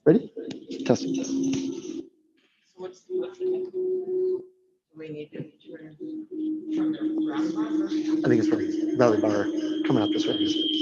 Ready? Testing. So what's the we need to turn from the round bar? I think it's from belly bar coming out this way.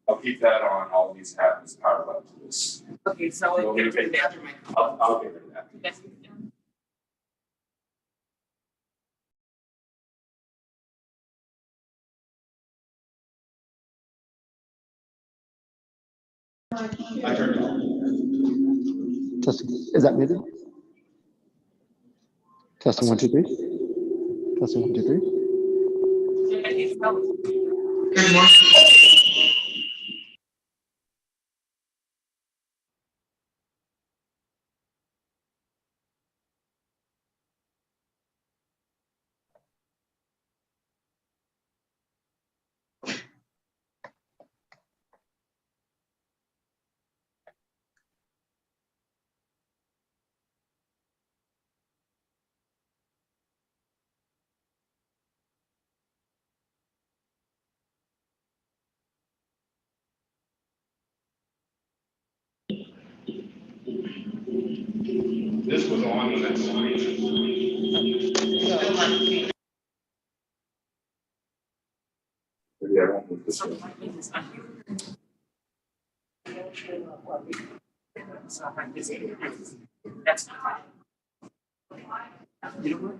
I'll keep that on. All these happens power up to this. Okay, so You want me to it's take that? after my. I'll get rid of that. That's- I turned it on. Testing. Is that muted? Testing 1, 2, 3. Testing 1, 2, 3. Good morning. This was on when that's on. Maybe I won't move this one. That's fine. You know what?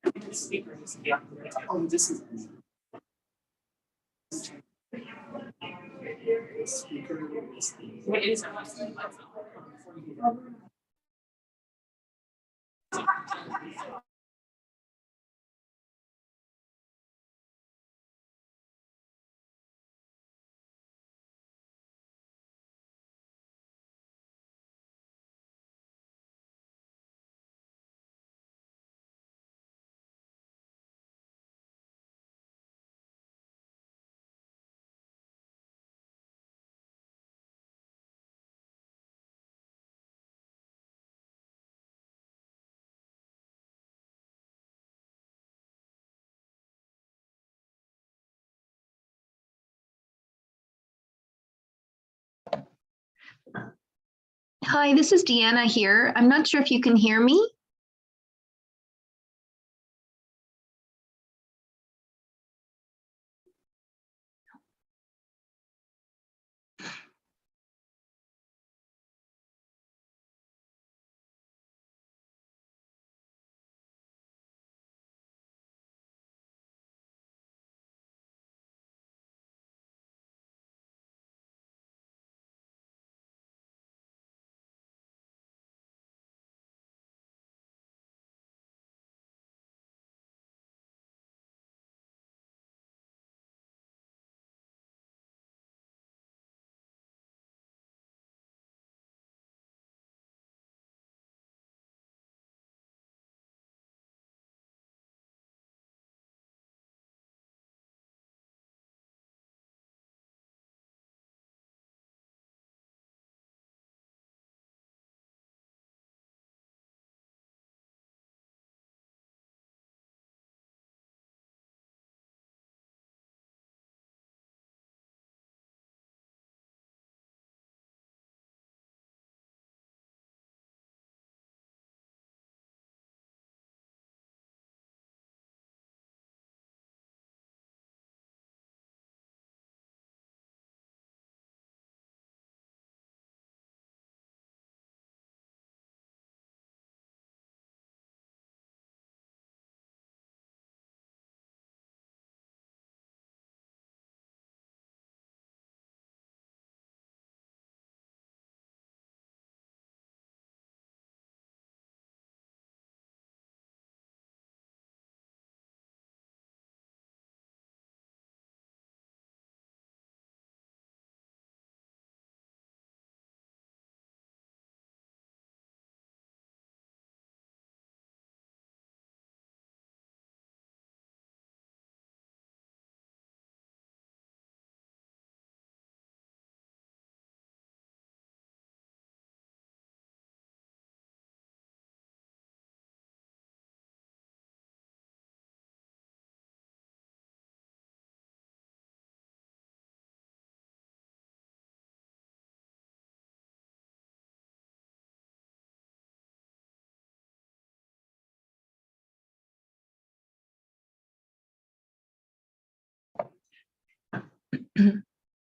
I think the speaker needs to be on. Oh, this is. Speaker. Wait, it is on. Hi, this is Deanna here. I'm not sure if you can hear me.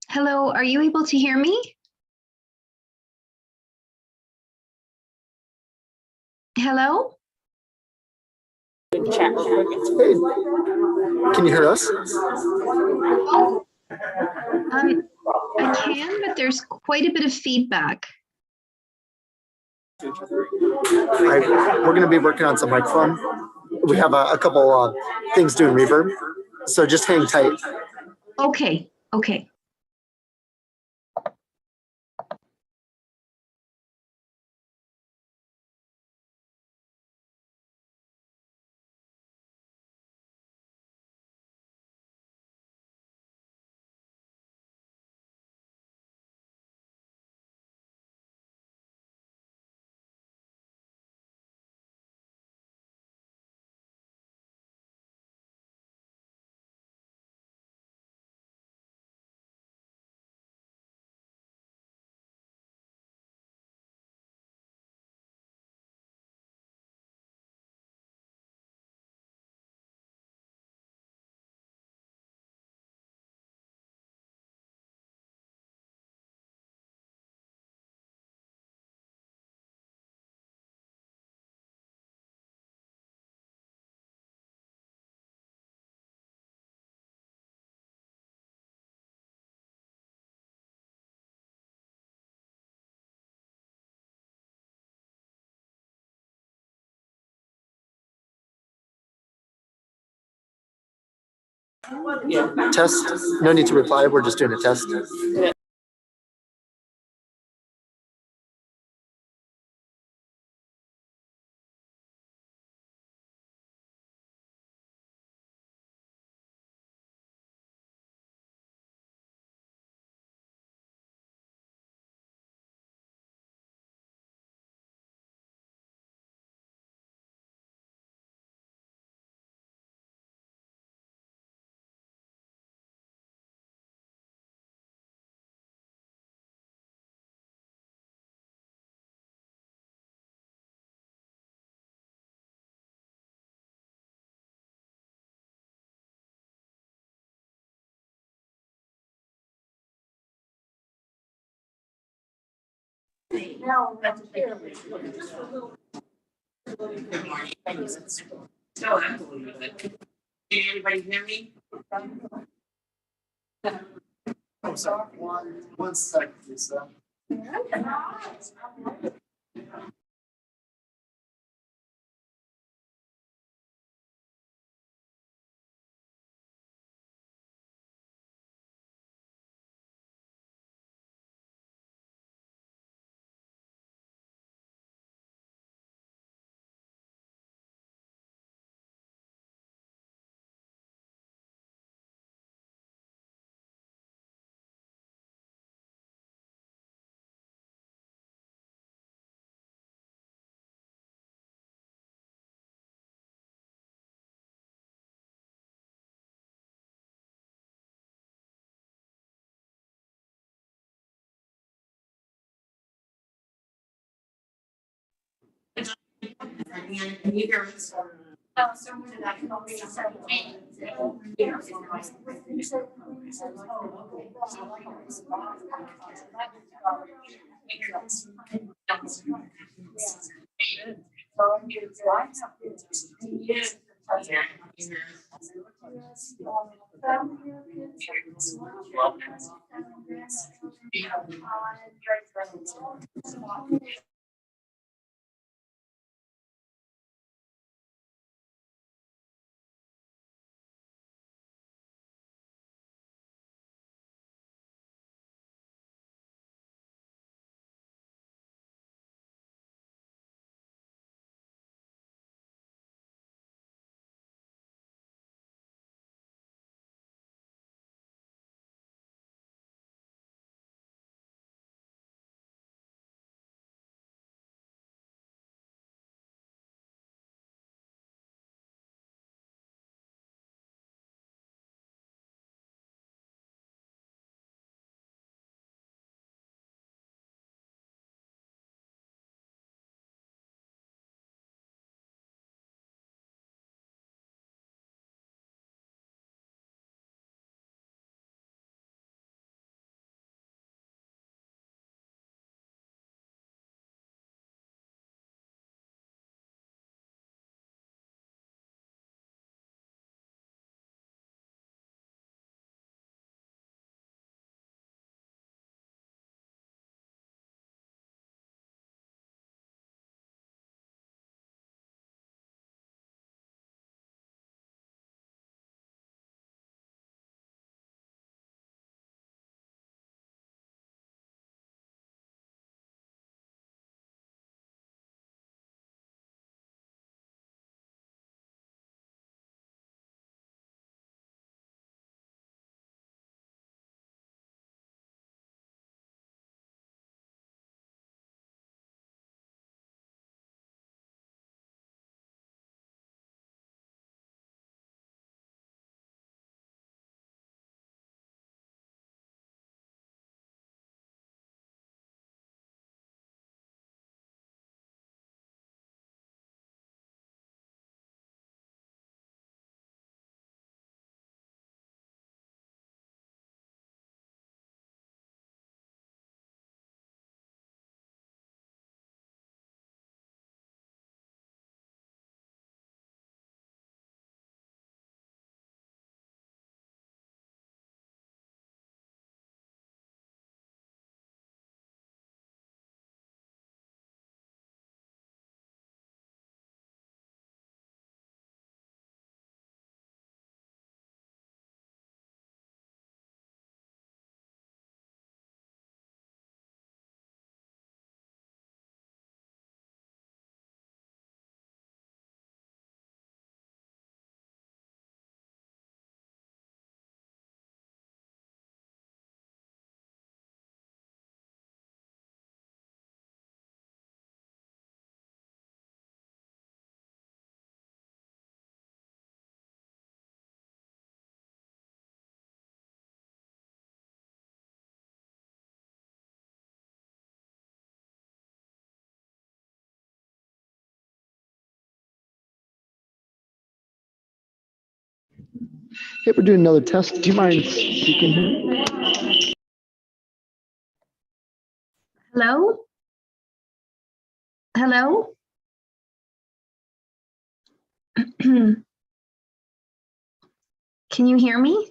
Hello, are you able to hear me? Hello? Chat real quick. Hey, can you hear us? I can, but there's quite a bit of feedback. We're going to be working on some microphone. We have a couple things doing reverb, so just hang tight. Okay, okay. Test. No need to reply. We're just doing a test. No, I believe it. Can anybody hear me? Oh, sorry. One second, Lisa. Can you hear me? Hey, we're doing another test. Do you mind speaking here? Hello? Hello? Can you hear me?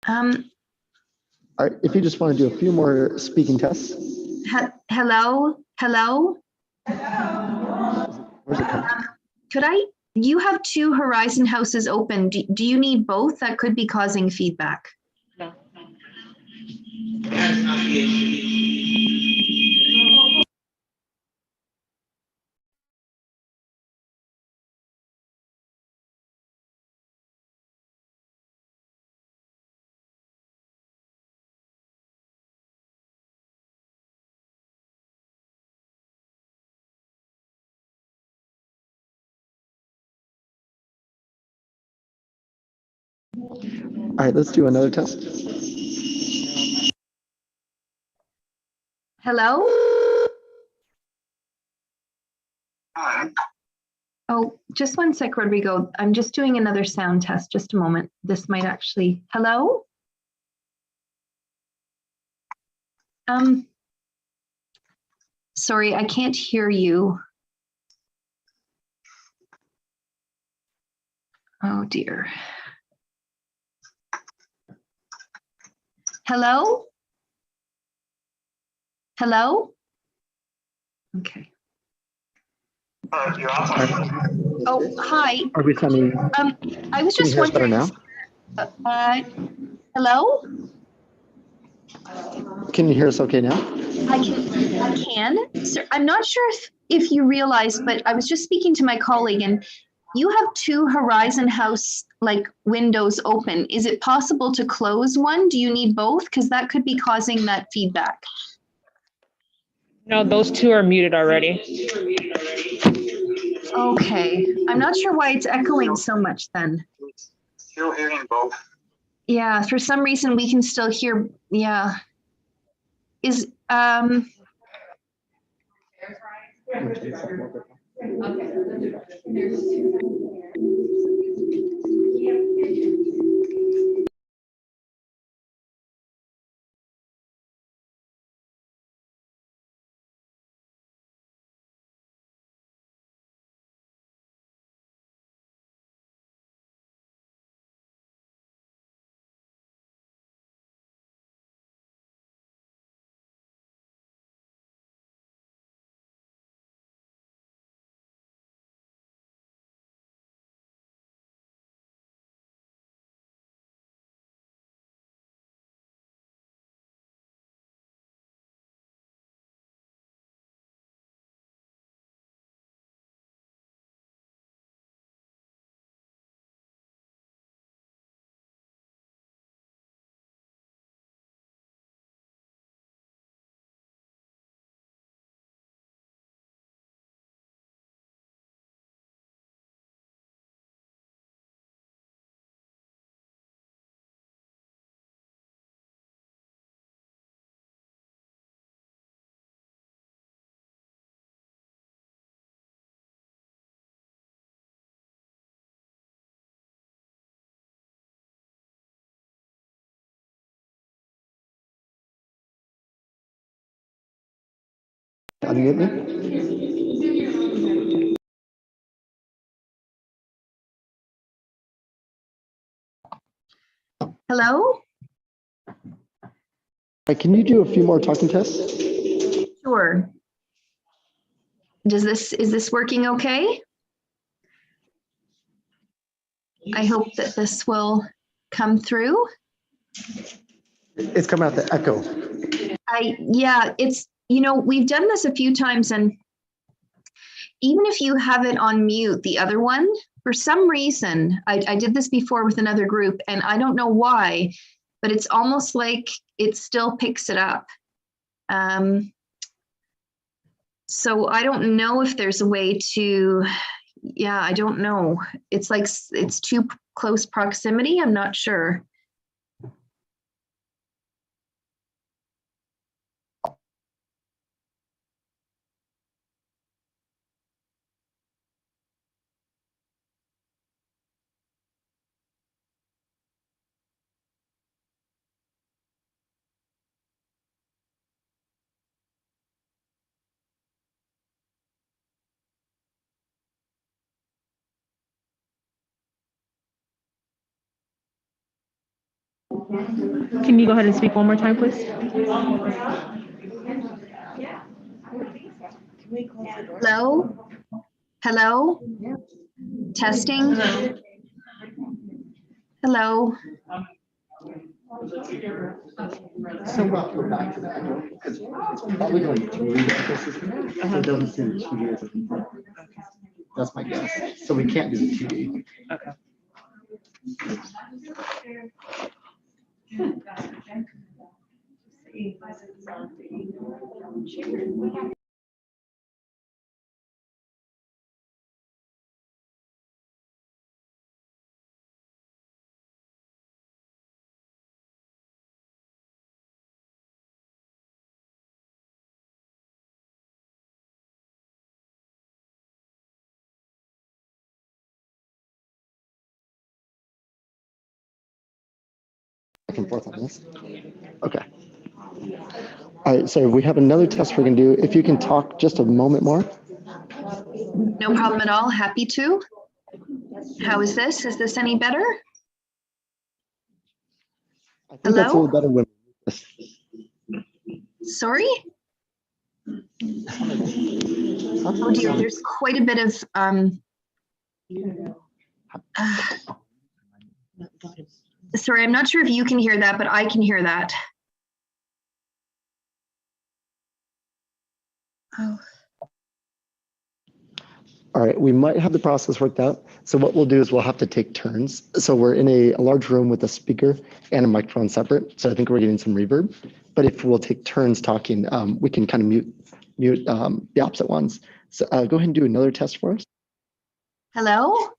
All right, if you just want to do a few more speaking tests. Hello? Hello? Where's it coming? You have two Horizon houses open. Do you need both? That could be causing feedback. No. That is not the issue. All right, let's do another test. Hello? Hi. Oh, just one sec, Rodrigo. I'm just doing another sound test. Just a moment. This might actually. Hello? Sorry, I can't hear you. Oh dear. Hello? Hello? Okay. You're on. Oh, hi. Are we sounding? I was Can you just hear us better wondering. now? Hello? Can you hear us okay now? I can. Sir, I'm not sure if you realize, but I was just speaking to my colleague and you have two Horizon House like windows open. Is it possible to close one? Do you need both? Because that could be causing that feedback. No, those two are muted already. Okay. I'm not sure why it's echoing so much then. Still hearing both. Yeah, for some reason we can still hear. Yeah. Is Unmute me. hello? Can you do a few more talking tests? Sure. Is this working okay? I hope that this will come through. It's coming out the echo. Yeah, it's, we've done this a few times and even if you have it on mute, the other one, for some reason, I did this before with another group and I don't know why, but it's almost like it still picks it up. So I don't know if there's a way to, yeah, I don't know. It's like, it's too close proximity. I'm not sure. Can you go ahead and speak one more time, please? Hello? Hello? Testing? Hello? So we'll go back to that because it's probably going to read the ecosystem. So it doesn't see the 2D as a default. That's my guess. So we can't do the 2D. Okay. Back and forth on this. Okay. All right, so we have another test we're gonna do. If you can talk just a moment more. No problem at all. Happy to. How is this? Is this any better? I think that's a Hello? little better when. Sorry? Oh dear, there's quite a bit of sorry, I'm not sure if you can hear that, but I can hear that. Oh. All right, we might have the process worked out. So what we'll do is we'll have to take turns. So we're in a large room with a speaker and a microphone separate. So I think we're getting some reverb. But if we'll take turns talking, we can kind of mute the opposite ones. So go ahead and do another test for us. Hello?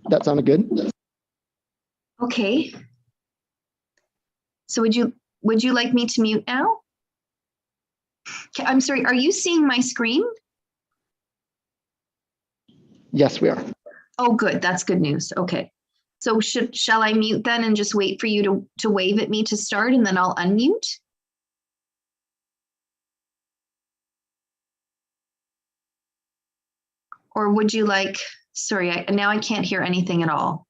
That sounded good. Okay. So would you like me to mute now? Okay, I'm sorry, are you seeing my screen? Yes, we are. Oh, good. That's good news. Okay. So shall I mute then and just wait for you to wave at me to start and then I'll unmute? Or would you like, sorry, now I can't hear anything at all.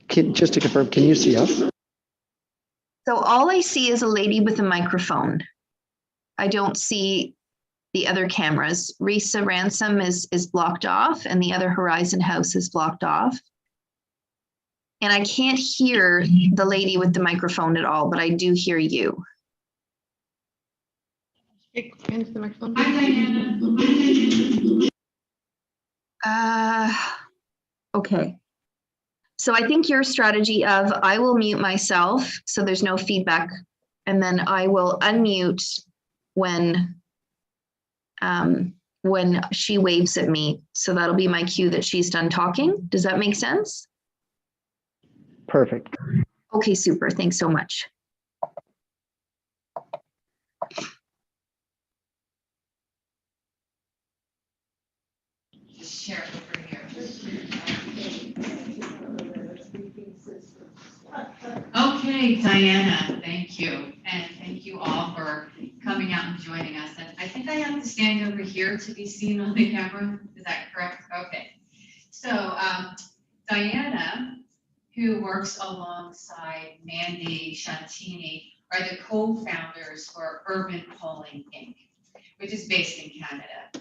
Just to confirm, can you see us? So all I see is a lady with a microphone. I don't see the other cameras. Risa Ransom is blocked off and the other Horizon House is blocked off. And I can't hear the lady with the microphone at all, but I do hear you. Into the microphone. Okay. So I think your strategy of I will mute myself so there's no feedback, and then I will unmute when she waves at me. So that'll be my cue that she's done talking. Does that make sense? Perfect. Okay, super. Thanks so much. Share over here. Okay, Diana, thank you. And thank you all for coming out and joining us. And I think I have to stand over here to be seen on the camera. Is that correct? Okay. So Diana, who works alongside Mandy Shantini, are the co-founders for Urban Polling Inc., which is based in Canada.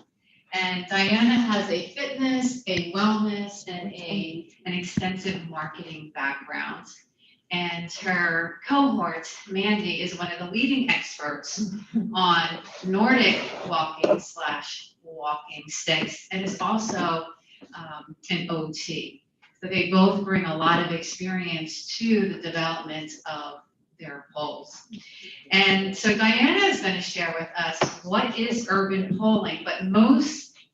And Diana has a fitness, a wellness, and an extensive marketing background. And her cohort, Mandy, is one of the leading experts on Nordic walking / walking sticks, and is also an OT. So they both bring a lot of experience to the development of their poles. And so Diana is going to share with us what is urban polling, but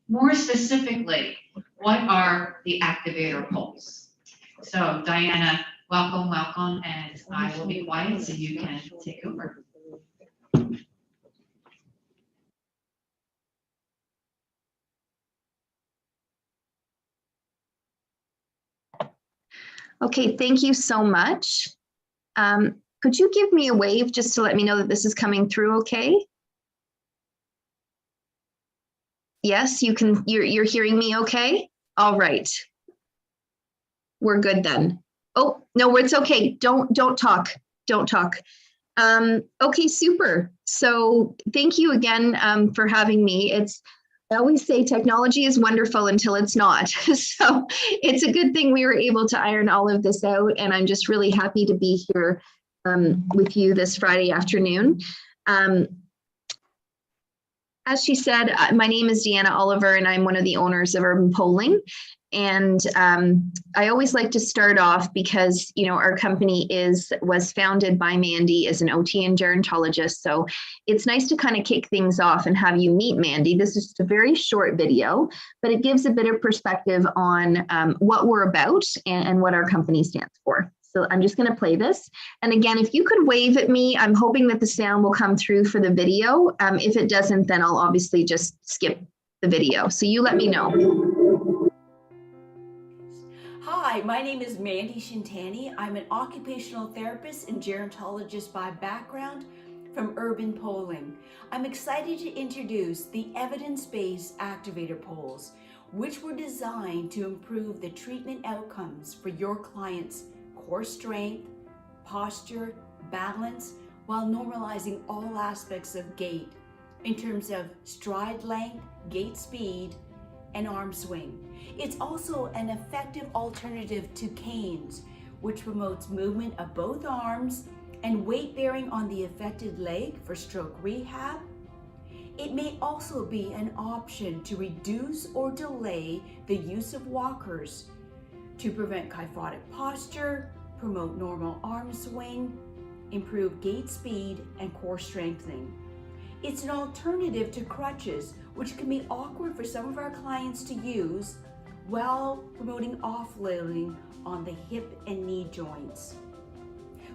more specifically, what are the activator poles? So Diana, welcome, and I will be quiet so you can take over. Okay, thank you so much. Could you give me a wave just to let me know that this is coming through okay? Yes, you're hearing me okay? All right. We're good then. Oh, no, it's okay. Don't talk. Don't talk. Okay, super. So thank you again for having me. I always say technology is wonderful until it's not. So it's a good thing we were able to iron all of this out. And I'm just really happy to be here with you this Friday afternoon. As she said, my name is Deanna Oliver, and I'm one of the owners of Urban Polling. And I always like to start off because, you know, our company was founded by Mandy as an OT and gerontologist. So it's nice to kind of kick things off and have you meet Mandy. This is just a very short video, but it gives a bit of perspective on what we're about and what our company stands for. So I'm just going to play this. And again, if you could wave at me, I'm hoping that the sound will come through for the video. If it doesn't, then I'll obviously just skip the video. So you let me know. Hi, my name is Mandy Shintani. I'm an occupational therapist and gerontologist by background from Urban Polling. I'm excited to introduce the evidence-based activator polls, which were designed to improve the treatment outcomes for your clients' core strength, posture, balance, while normalizing all aspects of gait in terms of stride length, gait speed, and arm swing. It's also an effective alternative to canes, which promotes movement of both arms and weight bearing on the affected leg for stroke rehab. It may also be an option to reduce or delay the use of walkers to prevent kyphotic posture, promote normal arm swing, improve gait speed, and core strengthening. It's an alternative to crutches, which can be awkward for some of our clients to use while promoting offloading on the hip and knee joints.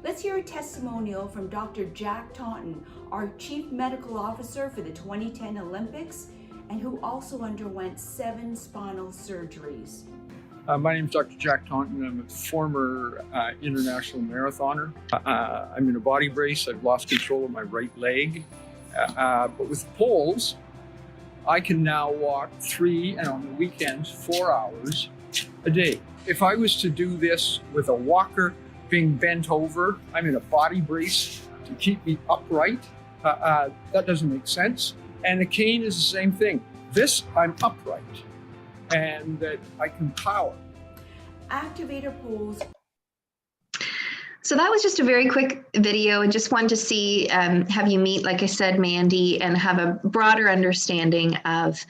Let's hear a testimonial from Dr. Jack Taunton, our Chief Medical Officer for the 2010 Olympics, and who also underwent 7 spinal surgeries. My name is Dr. Jack Taunton. I'm a former international marathoner. I'm in a body brace. I've lost control of my right leg. But with poles, I can now walk 3 and on the weekends 4 hours a day. If I was to do this with a walker being bent over, I'm in a body brace to keep me upright. That doesn't make sense. And a cane is the same thing. This, I'm upright and that I can power. Activator poles. So that was just a very quick video, and just wanted to see, have you meet, like I said, Mandy, and have a broader understanding of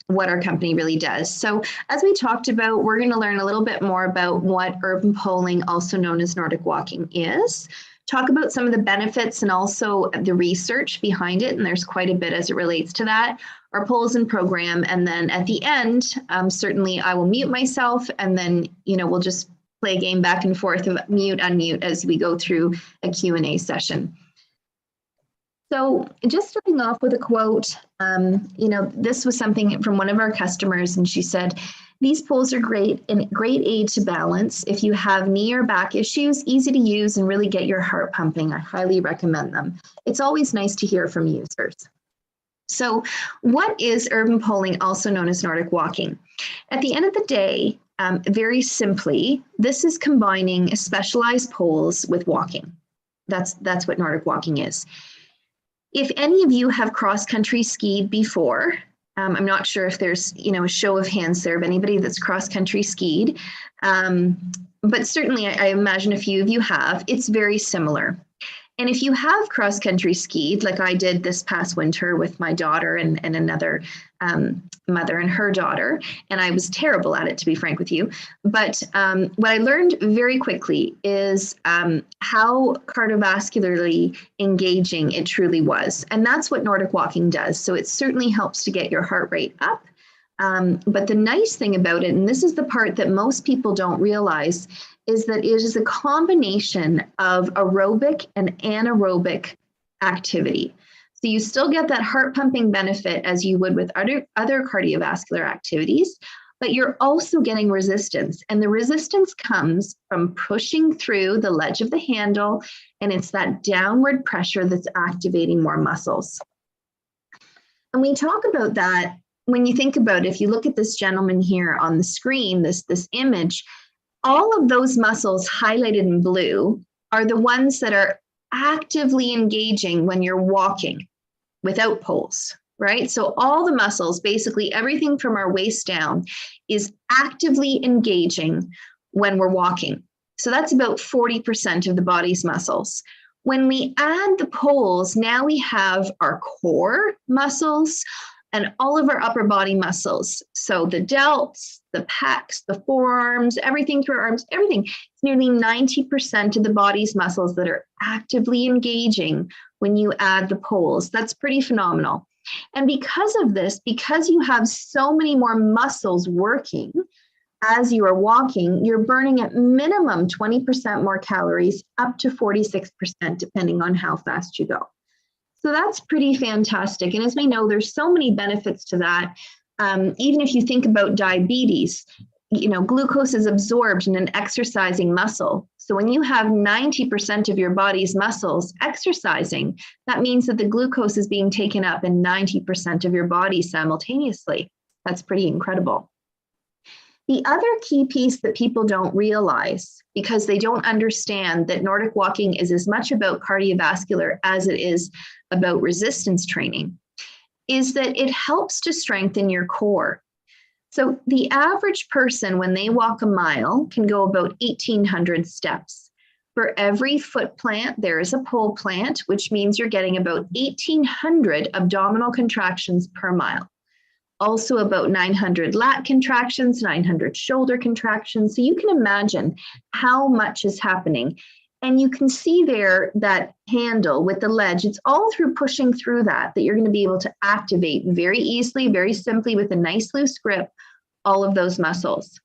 what our company really does. So as we talked about, we're going to learn a little bit more about what urban polling, also known as Nordic walking, is. Talk about some of the benefits and also the research behind it, and there's quite a bit as it relates to that, our polls and program, and then at the end, certainly I will mute myself, and then, you know, we'll just play a game back and forth of mute, unmute as we go through a Q&A session. So just starting off with a quote, you know, this was something from one of our customers, and she said, "These polls are great and great aid to balance. If you have knee or back issues, easy to use and really get your heart pumping. I highly recommend them." It's always nice to hear from users. So what is urban polling, also known as Nordic walking? At the end of the day, very simply, this is combining specialized poles with walking. That's what Nordic walking is. If any of you have cross-country skied before, I'm not sure if there's, you know, a show of hands there of anybody that's cross-country skied, but certainly I imagine a few of you have. It's very similar. And if you have cross-country skied, like I did this past winter with my daughter and another mother and her daughter, and I was terrible at it, to be frank with you, but what I learned very quickly is how cardiovascularly engaging it truly was. And that's what Nordic walking does. So it certainly helps to get your heart rate up. But the nice thing about it, and this is the part that most people don't realize, is that it is a combination of aerobic and anaerobic activity. So you still get that heart pumping benefit as you would with other cardiovascular activities, but you're also getting resistance. And the resistance comes from pushing through the ledge of the handle, and it's that downward pressure that's activating more muscles. And we talk about that when you think about it, if you look at this gentleman here on the screen, this image, all of those muscles highlighted in blue are the ones that are actively engaging when you're walking without poles, right? So all the muscles, basically everything from our waist down, is actively engaging when we're walking. So that's about 40% of the body's muscles. When we add the poles, now we have our core muscles and all of our upper body muscles. So the delts, the pecs, the forearms, everything through our arms, everything. It's nearly 90% of the body's muscles that are actively engaging when you add the poles. That's pretty phenomenal. And because of this, because you have so many more muscles working as you are walking, you're burning at minimum 20% more calories, up to 46%, depending on how fast you go. So that's pretty fantastic. And as we know, there's so many benefits to that. Even if you think about diabetes, glucose is absorbed in an exercising muscle. So when you have 90% of your body's muscles exercising, that means that the glucose is being taken up in 90% of your body simultaneously. That's pretty incredible. The other key piece that people don't realize, because they don't understand that Nordic walking is as much about cardiovascular as it is about resistance training, is that it helps to strengthen your core. So the average person, when they walk a mile, can go about 1,800 steps. For every foot plant, there is a pole plant, which means you're getting about 1,800 abdominal contractions per mile. Also about 900 lat contractions, 900 shoulder contractions. So you can imagine how much is happening. And you can see there that handle with the ledge. It's all through pushing through that you're going to be able to activate very easily, very simply, with a nice loose grip, all of those muscles.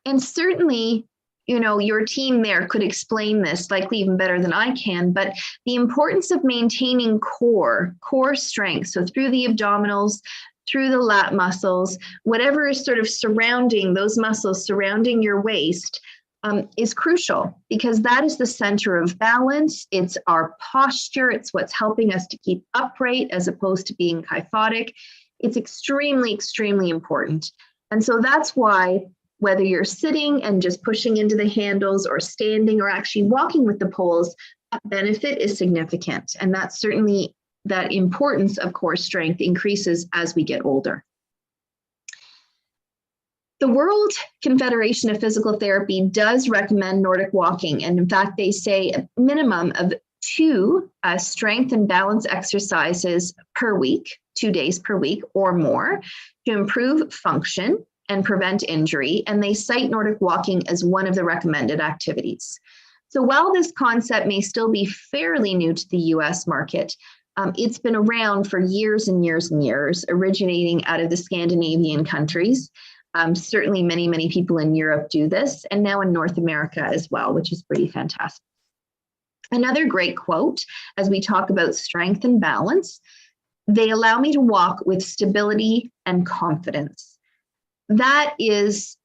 And certainly, your team there could explain this likely even better than I can, but the importance of maintaining core strength. So through the abdominals, through the lat muscles, whatever is sort of surrounding those muscles surrounding your waist is crucial, because that is the center of balance. It's our posture. It's what's helping us to keep upright as opposed to being kyphotic. It's extremely, extremely important. And so that's why, whether you're sitting and just pushing into the handles or standing or actually walking with the poles, that benefit is significant. And that's certainly that importance of core strength increases as we get older. The World Confederation of Physical Therapy does recommend Nordic walking. And in fact, they say a minimum of 2 strength and balance exercises per week, 2 days per week or more, to improve function and prevent injury. And they cite Nordic walking as one of the recommended activities. So while this concept may still be fairly new to the US market, it's been around for years and years and years, originating out of the Scandinavian countries. Certainly many, many people in Europe do this, and now in North America as well, which is pretty fantastic. Another great quote, as we talk about strength and balance: they allow me to walk with stability and confidence. That is,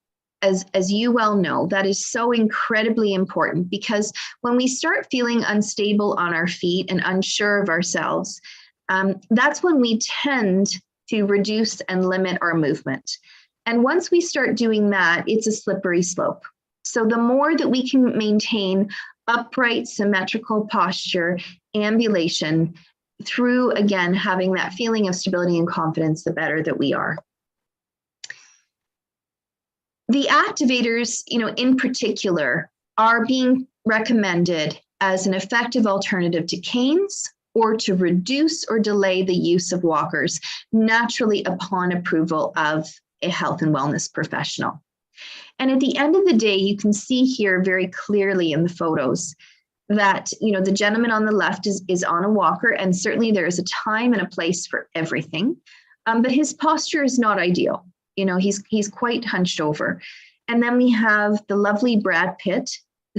as you well know, that is so incredibly important, because when we start feeling unstable on our feet and unsure of ourselves, that's when we tend to reduce and limit our movement. And once we start doing that, it's a slippery slope. So the more that we can maintain upright, symmetrical posture, ambulation, through, again, having that feeling of stability and confidence, the better that we are. The activators, in particular, are being recommended as an effective alternative to canes, or to reduce or delay the use of walkers naturally upon approval of a health and wellness professional. And at the end of the day, you can see here very clearly in the photos that, the gentleman on the left is on a walker, and certainly there is a time and a place for everything, but his posture is not ideal. He's quite hunched over. And then we have the lovely Brad Pitt,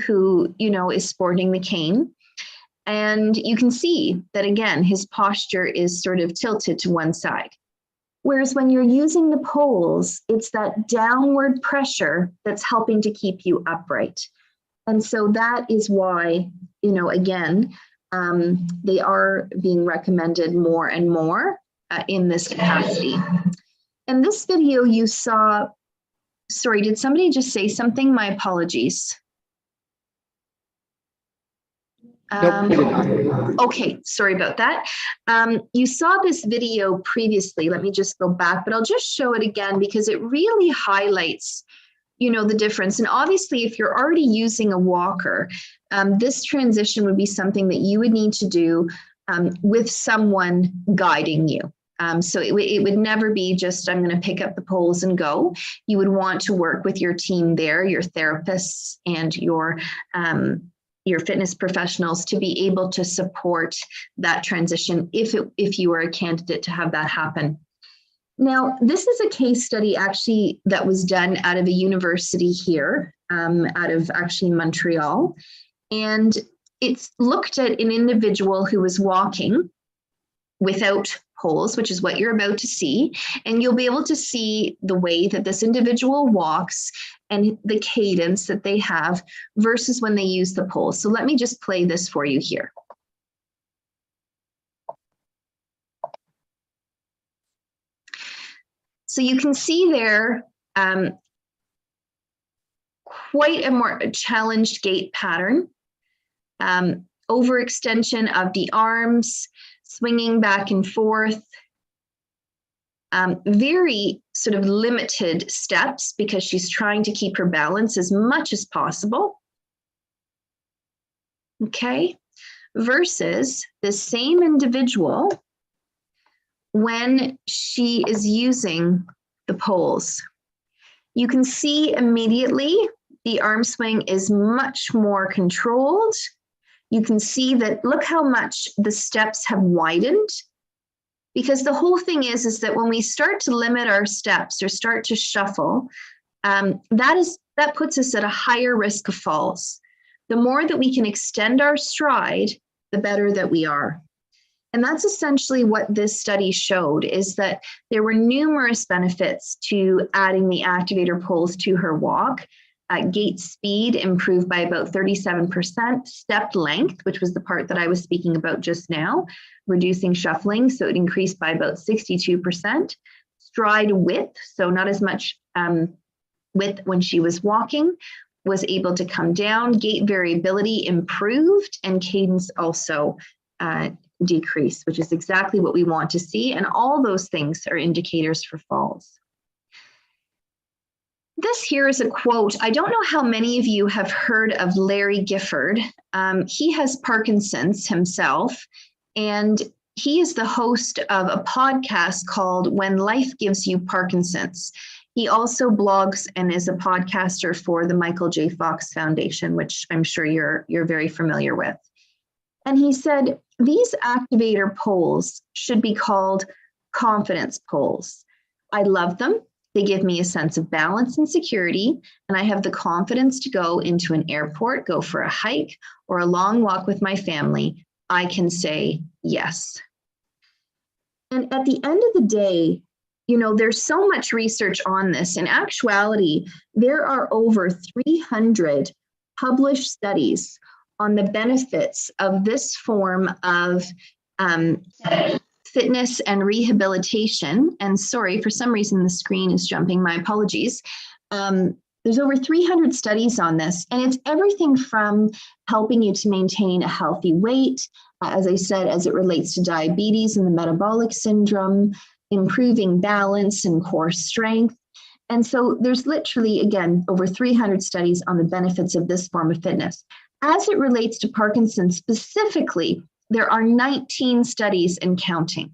who, is sporting the cane. And you can see that, again, his posture is sort of tilted to one side. Whereas when you're using the poles, it's that downward pressure that's helping to keep you upright. And so that is why, again, they are being recommended more and more in this capacity. In this video you saw, sorry, did somebody just say something? My apologies. Nope, we did not. Okay, sorry about that. You saw this video previously. Let me just go back, but I'll just show it again because it really highlights, you know, the difference. And obviously, if you're already using a walker, this transition would be something that you would need to do with someone guiding you. So it would never be just, I'm going to pick up the poles and go. You would want to work with your team there, your therapists and your fitness professionals to be able to support that transition if you are a candidate to have that happen. Now, this is a case study actually that was done out of a university here, out of actually Montreal. And it's looked at an individual who was walking without poles, which is what you're about to see. And you'll be able to see the way that this individual walks and the cadence that they have versus when they use the poles. So let me just play this for you here. So you can see there quite a more challenged gait pattern, overextension of the arms, swinging back and forth, very sort of limited steps because she's trying to keep her balance as much as possible. Okay, versus the same individual when she is using the poles. You can see immediately the arm swing is much more controlled. You can see that, look how much the steps have widened, because the whole thing is that when we start to limit our steps or start to shuffle, that puts us at a higher risk of falls. The more that we can extend our stride, the better that we are. And that's essentially what this study showed, is that there were numerous benefits to adding the activator poles to her walk. Gait speed improved by about 37%, step length, which was the part that I was speaking about just now, reducing shuffling, so it increased by about 62%. Stride width, so not as much width when she was walking, was able to come down. Gait variability improved, and cadence also decreased, which is exactly what we want to see. And all those things are indicators for falls. This here is a quote. I don't know how many of you have heard of Larry Gifford. He has Parkinson's himself, and he is the host of a podcast called When Life Gives You Parkinson's. He also blogs and is a podcaster for the Michael J. Fox Foundation, which I'm sure you're very familiar with. And he said, these activator poles should be called confidence poles. I love them. They give me a sense of balance and security, and I have the confidence to go into an airport, go for a hike, or a long walk with my family. I can say yes. And at the end of the day, you know, there's so much research on this. In actuality, there are over 300 published studies on the benefits of this form of fitness and rehabilitation. And sorry, for some reason the screen is jumping, my apologies. There's over 300 studies on this, and it's everything from helping you to maintain a healthy weight, as I said, as it relates to diabetes and the metabolic syndrome, improving balance and core strength. And so there's literally, again, over 300 studies on the benefits of this form of fitness. As it relates to Parkinson's specifically, there are 19 studies and counting.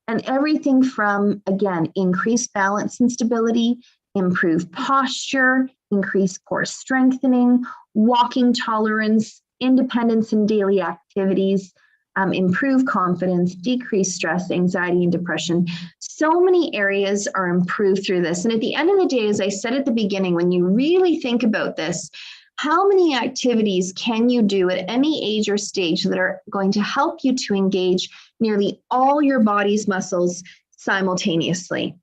And everything from, again, increased balance and stability, improved posture, increased core strengthening, walking tolerance, independence in daily activities, improved confidence, decreased stress, anxiety, and depression. So many areas are improved through this. And at the end of the day, as I said at the beginning, when you really think about this, how many activities can you do at any age or stage that are going to help you to engage nearly all your body's muscles simultaneously?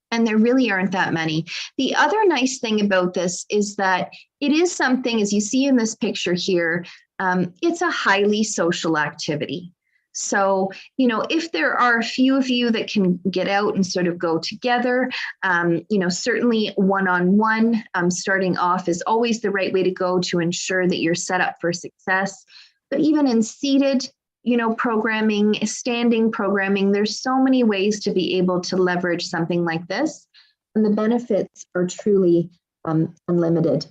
And there really aren't that many. The other nice thing about this is that it is something, as you see in this picture here, it's a highly social activity. So, you know, if there are a few of you that can get out and sort of go together, you know, certainly one-on-one starting off is always the right way to go to ensure that you're set up for success. But even in seated, you know, programming, standing programming, there's so many ways to be able to leverage something like this. And the benefits are truly unlimited.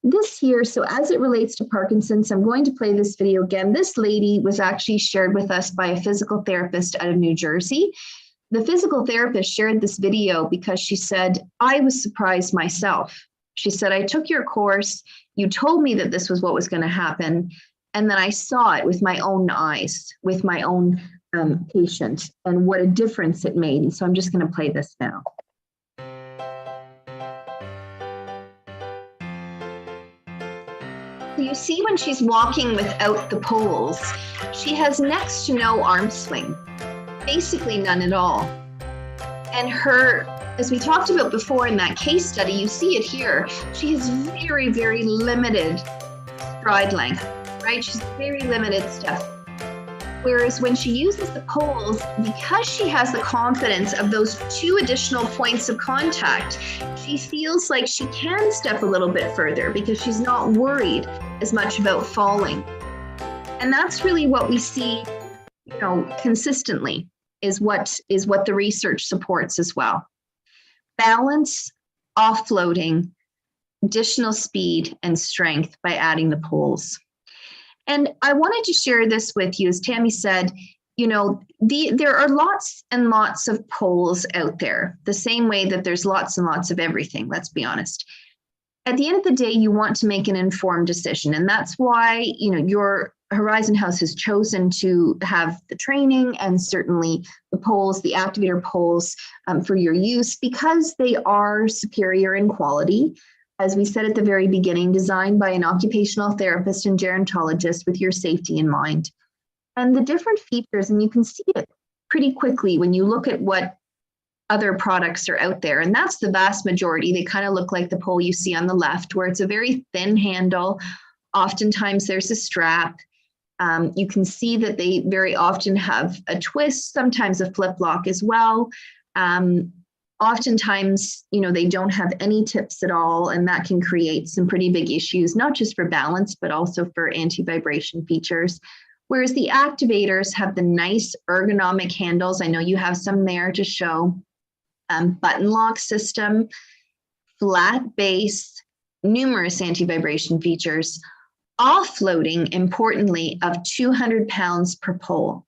This here, so as it relates to Parkinson's, I'm going to play this video again. This lady was actually shared with us by a physical therapist out of New Jersey. The physical therapist shared this video because she said, I was surprised myself. She said, I took your course, you told me that this was what was going to happen, and then I saw it with my own eyes, with my own patient, and what a difference it made. And so I'm just going to play this now. So you see when she's walking without the poles, she has next to no arm swing, basically none at all. And her, as we talked about before in that case study, you see it here, she has very, very limited stride length, right? She's very limited stuff. Whereas when she uses the poles, because she has the confidence of those 2 additional points of contact, she feels like she can step a little bit further because she's not worried as much about falling. And that's really what we see, you know, consistently is what the research supports as well. Balance, offloading, additional speed and strength by adding the poles. And I wanted to share this with you, as Tammy said, you know, there are lots and lots of poles out there, the same way that there's lots and lots of everything, let's be honest. At the end of the day, you want to make an informed decision. And that's why, you know, your Horizon House has chosen to have the training and certainly the poles, the activator poles for your use, because they are superior in quality. As we said at the very beginning, designed by an occupational therapist and gerontologist with your safety in mind. And the different features, and you can see it pretty quickly when you look at what other products are out there. And that's the vast majority. They kind of look like the pole you see on the left, where it's a very thin handle. Oftentimes there's a strap. You can see that they very often have a twist, sometimes a flip lock as well. Oftentimes, you know, they don't have any tips at all, and that can create some pretty big issues, not just for balance, but also for anti-vibration features. Whereas the activators have the nice ergonomic handles. I know you have some there to show. Button lock system, flat base, numerous anti-vibration features, offloading, importantly, of 200 pounds per pole.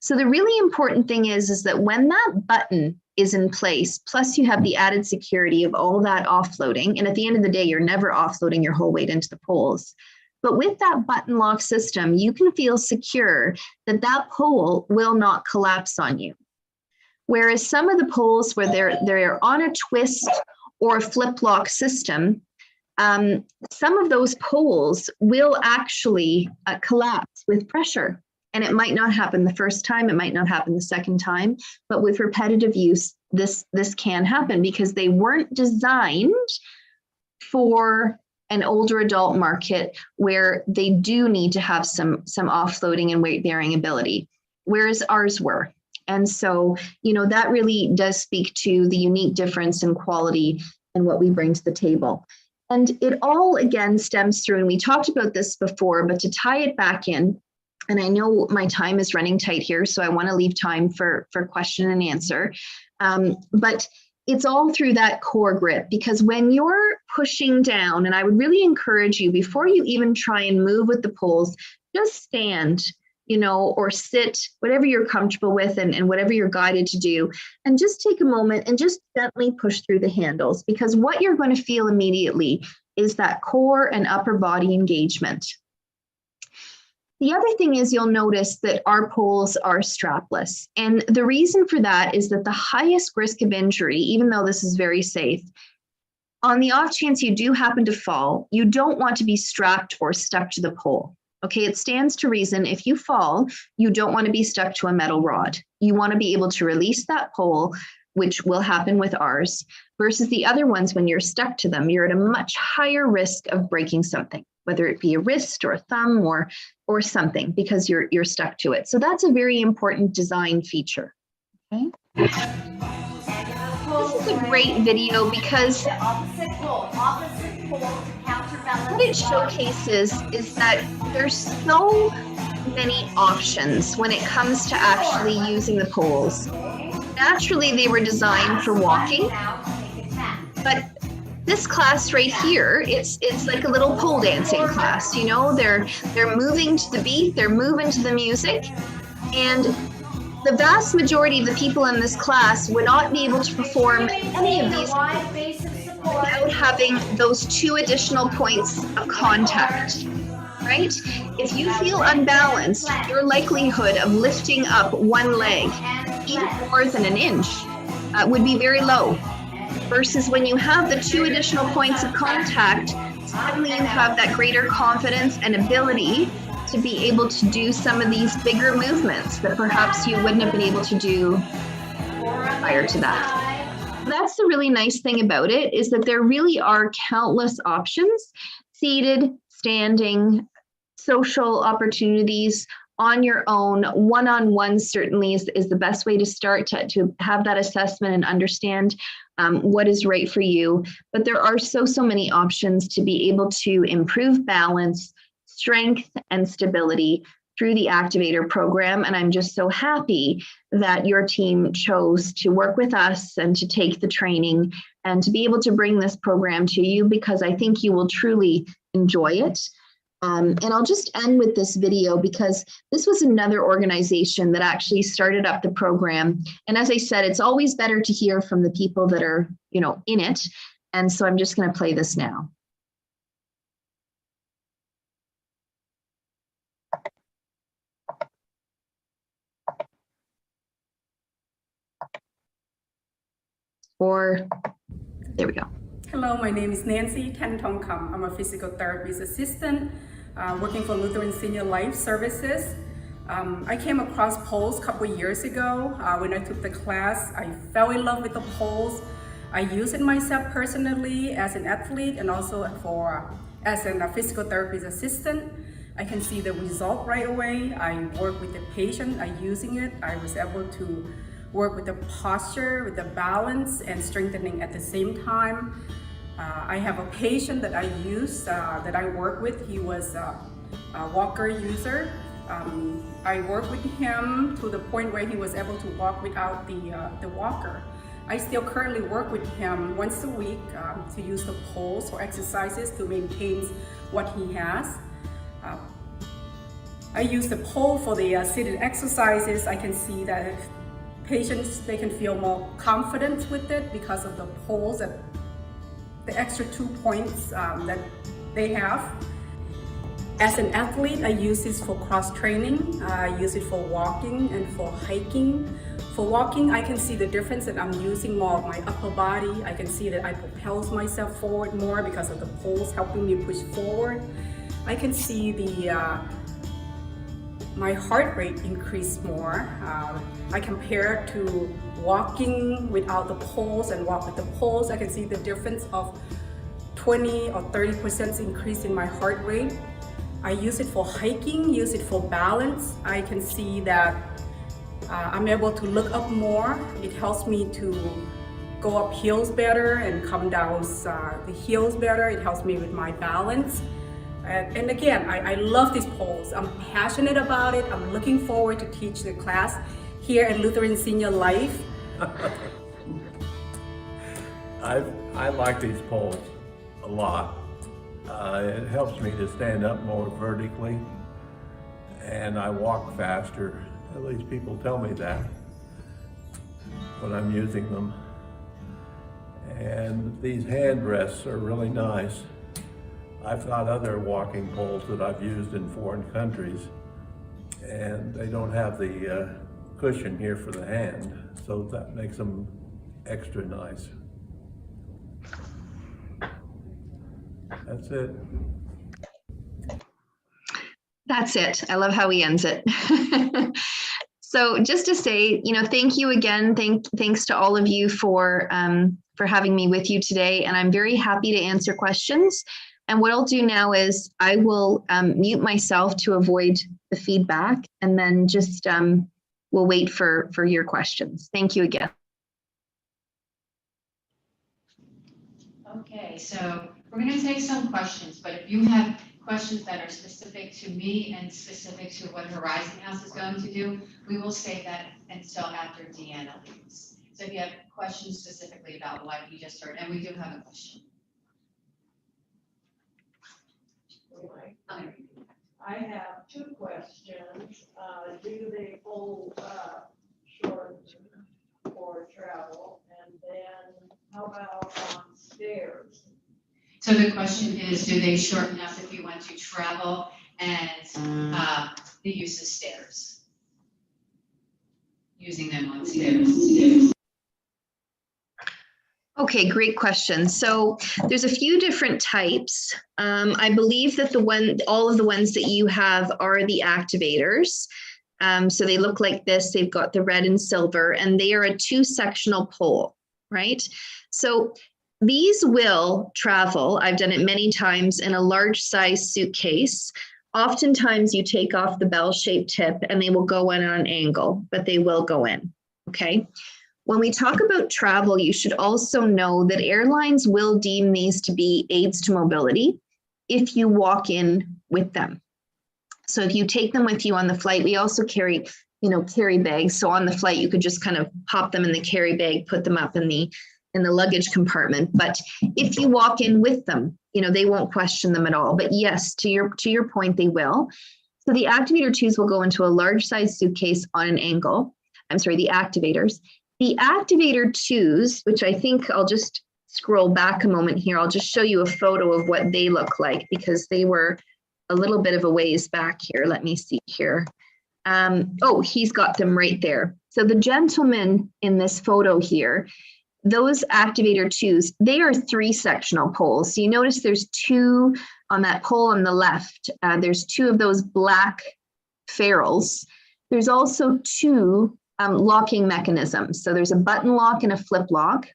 So the really important thing is that when that button is in place, plus you have the added security of all that offloading, and at the end of the day, you're never offloading your whole weight into the poles. But with that button lock system, you can feel secure that that pole will not collapse on you. Whereas some of the poles where they're on a twist or a flip lock system, some of those poles will actually collapse with pressure. And it might not happen the first time, it might not happen the second time, but with repetitive use, this can happen because they weren't designed for an older adult market where they do need to have some offloading and weight bearing ability, whereas ours were. And so, you know, that really does speak to the unique difference in quality and what we bring to the table. And it all, again, stems through, and we talked about this before, but to tie it back in, and I know my time is running tight here, so I want to leave time for question and answer. But it's all through that core grip, because when you're pushing down, and I would really encourage you, before you even try and move with the poles, just stand, you know, or sit, whatever you're comfortable with and whatever you're guided to do, and just take a moment and just gently push through the handles, because what you're going to feel immediately is that core and upper body engagement. The other thing is you'll notice that our poles are strapless. And the reason for that is that the highest risk of injury, even though this is very safe, on the off chance you do happen to fall, you don't want to be strapped or stuck to the pole. Okay, it stands to reason if you fall, you don't want to be stuck to a metal rod. You want to be able to release that pole, which will happen with ours, versus the other ones when you're stuck to them, you're at a much higher risk of breaking something, whether it be a wrist or a thumb or something, because you're stuck to it. So that's a very important design feature. Okay. This is a great video because what it showcases is that there's so many options when it comes to actually using the poles. Naturally, they were designed for walking, but this class right here, it's like a little pole dancing class. You know, they're moving to the beat, they're moving to the music, and the vast majority of the people in this class would not be able to perform any of these without having those 2 additional points of contact, right? If you feel unbalanced, your likelihood of lifting up one leg even more than an inch would be very low. Versus when you have the 2 additional points of contact, suddenly you have that greater confidence and ability to be able to do some of these bigger movements that perhaps you wouldn't have been able to do prior to that. That's the really nice thing about it, is that there really are countless options: seated, standing, social opportunities, on your own. One-on-one certainly is the best way to start to have that assessment and understand what is right for you. But there are so many options to be able to improve balance, strength, and stability through the Activator program. And I'm just so happy that your team chose to work with us and to take the training and to be able to bring this program to you, because I think you will truly enjoy it. And I'll just end with this video because this was another organization that actually started up the program. And as I said, it's always better to hear from the people that are, you know, in it. And so I'm just going to play this now. Or there we go. Hello, my name is Nancy Kenton. I'm a physical therapist assistant working for Lutheran Senior Life Services. I came across poles a couple years ago. When I took the class, I fell in love with the poles. I use it myself personally as an athlete and also as a physical therapist assistant. I can see the result right away. I work with the patient, using it. I was able to work with the posture, with the balance and strengthening at the same time. I have a patient that I use, that I work with. He was a walker user. I worked with him to the point where he was able to walk without the walker. I still currently work with him once a week to use the poles or exercises to maintain what he has. I use the pole for the seated exercises. I can see that patients, they can feel more confident with it because of the poles, that the extra 2 points that they have. As an athlete, I use this for cross training. I use it for walking and for hiking. For walking, I can see the difference that I'm using more of my upper body. I can see that I propel myself forward more because of the poles helping me push forward. I can see my heart rate increase more. I compare to walking without the poles and walk with the poles. I can see the difference of 20 or 30% increase in my heart rate. I use it for hiking, use it for balance. I can see that I'm able to look up more. It helps me to go up hills better and come down the hills better. It helps me with my balance. And again, I love these poles. I'm passionate about it. I'm looking forward to teach the class here at Lutheran Senior Life. I like these poles a lot. It helps me to stand up more vertically, and I walk faster. At least people tell me that when I'm using them. And these hand rests are really nice. I've got other walking poles that I've used in foreign countries, and they don't have the cushion here for the hand, so that makes them extra nice. That's it. That's it. I love how he ends it. So just to say, you know, thank you again. Thanks to all of you for having me with you today. And I'm very happy to answer questions. And what I'll do now is I will mute myself to avoid the feedback, and then just we'll wait for your questions. Thank you again. Okay, so we're going to take some questions, but if you have questions that are specific to me and specific to what Horizon House is going to do, we will save that until after Deanna leaves. So if you have questions specifically about what you just heard, and we do have a question. I have two questions. Do they hold short for travel? And then how about on stairs? So the question is, do they shorten up if you want to travel, and the use of stairs? Using them on stairs. Okay, great question. So there's a few different types. I believe that all of the ones that you have are the activators. So they look like this. They've got the red and silver, and they are a 2-sectional pole, right? So these will travel. I've done it many times in a large size suitcase. Oftentimes you take off the bell-shaped tip and they will go in on an angle, but they will go in, okay? When we talk about travel, you should also know that airlines will deem these to be aids to mobility if you walk in with them. So if you take them with you on the flight, we also carry, carry bags. So on the flight, you could just kind of pop them in the carry bag, put them up in the luggage compartment. But if you walk in with them, they won't question them at all. But yes, to your point, they will. So the activator 2s will go into a large size suitcase on an angle. I'm sorry, the activators. The activator 2s, which I think I'll just scroll back a moment here. I'll just show you a photo of what they look like because they were a little bit of a ways back here. Let me see here. Oh, he's got them right there. So the gentleman in this photo here, those activator 2s, they are 3-sectional poles. So you notice there's 2 on that pole on the left. There's 2 of those black ferrules. There's also 2 locking mechanisms. So there's a button lock and a flip lock.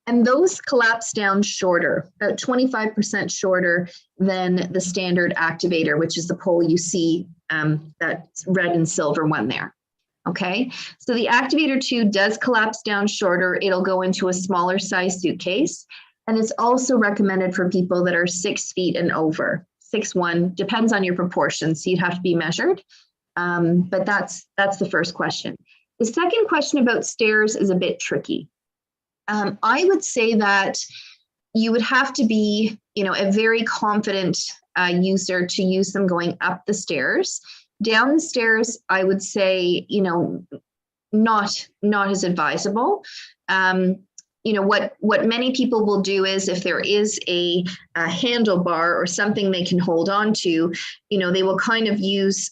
And those collapse down shorter, about 25% shorter than the standard activator, which is the pole you see, that red and silver one there. Okay, so the activator 2 does collapse down shorter. It'll go into a smaller size suitcase. And it's also recommended for people that are 6 feet and over, 6'1", depends on your proportions. So you'd have to be measured. But that's the first question. The second question about stairs is a bit tricky. I would say that you would have to be, a very confident user to use them going up the stairs. Down the stairs, I would say, not as advisable. What many people will do is if there is a handlebar or something they can hold on to, they will kind of use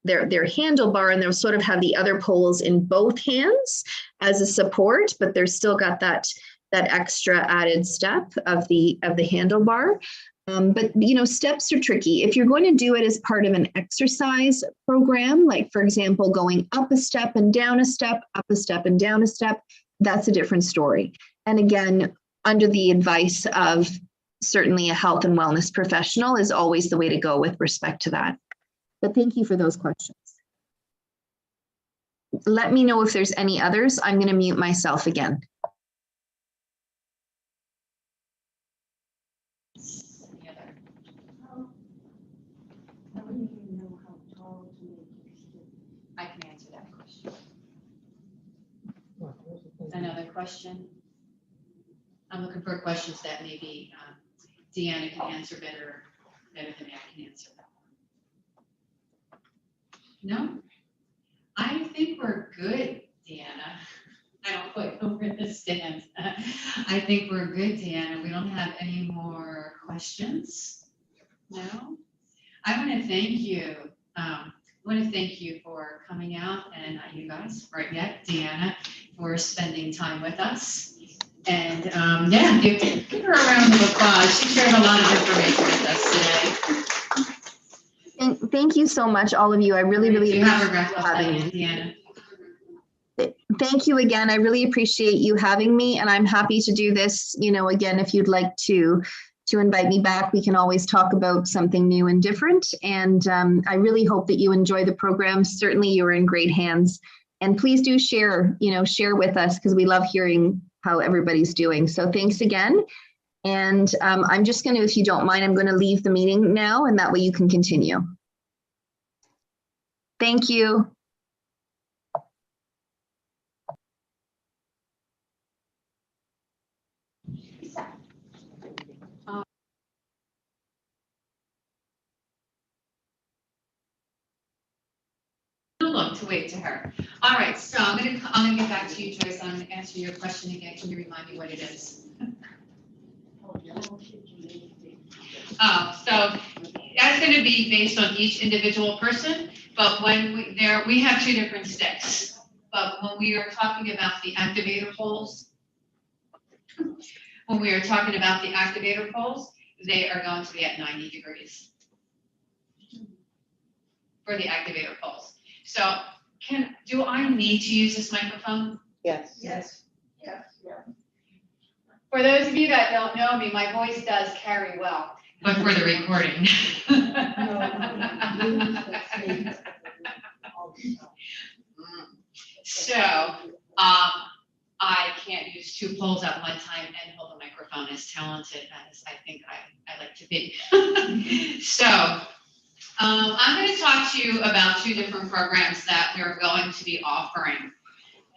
their handlebar, and they'll sort of have the other poles in both hands as a support, but they're still got that extra added step of the handlebar. But steps are tricky. If you're going to do it as part of an exercise program, like for example, going up a step and down a step, up a step and down a step, that's a different story. And again, under the advice of certainly a health and wellness professional is always the way to go with respect to that. But thank you for those questions. Let me know if there's any others. I'm going to mute myself again. I can answer that question. Another question? I'm looking for questions that maybe Deanna can answer better than I can answer that one. No? I think we're good, Deanna. I don't quite know where this stands. I think we're good, Deanna. We don't have any more questions. No? I want to thank you. I want to thank you for coming out, and you guys, right yet, Deanna, for spending time with us. And yeah, give her a round of applause. She shared a lot of information with us today. Thank you so much, all of you. I really appreciate having me. Deanna. Thank you again. I really appreciate you having me, and I'm happy to do this, again, if you'd like to to invite me back. We can always talk about something new and different. And I really hope that you enjoy the program. Certainly you're in great hands. And please do share with us, because we love hearing how everybody's doing. So thanks again. And I'm just going to, if you don't mind, I'm going to leave the meeting now, and that way you can continue. Thank you. Look to wait to her. All right, so I'm gonna get back to you, Joyce. I'm gonna answer your question again. Can you remind me what it is? Oh, so that's gonna be based on each individual person, but when we have two different sticks. But when we are talking about the activator poles, they are going to be at 90 degrees for the activator poles. So do I need to use this microphone? Yes. Yes. Yes. For those of you that don't know me, my voice does carry well, but for the recording. So I can't use two poles at one time and hold a microphone as talented as I think I like to be. So I'm going to talk to you about two different programs that we're going to be offering.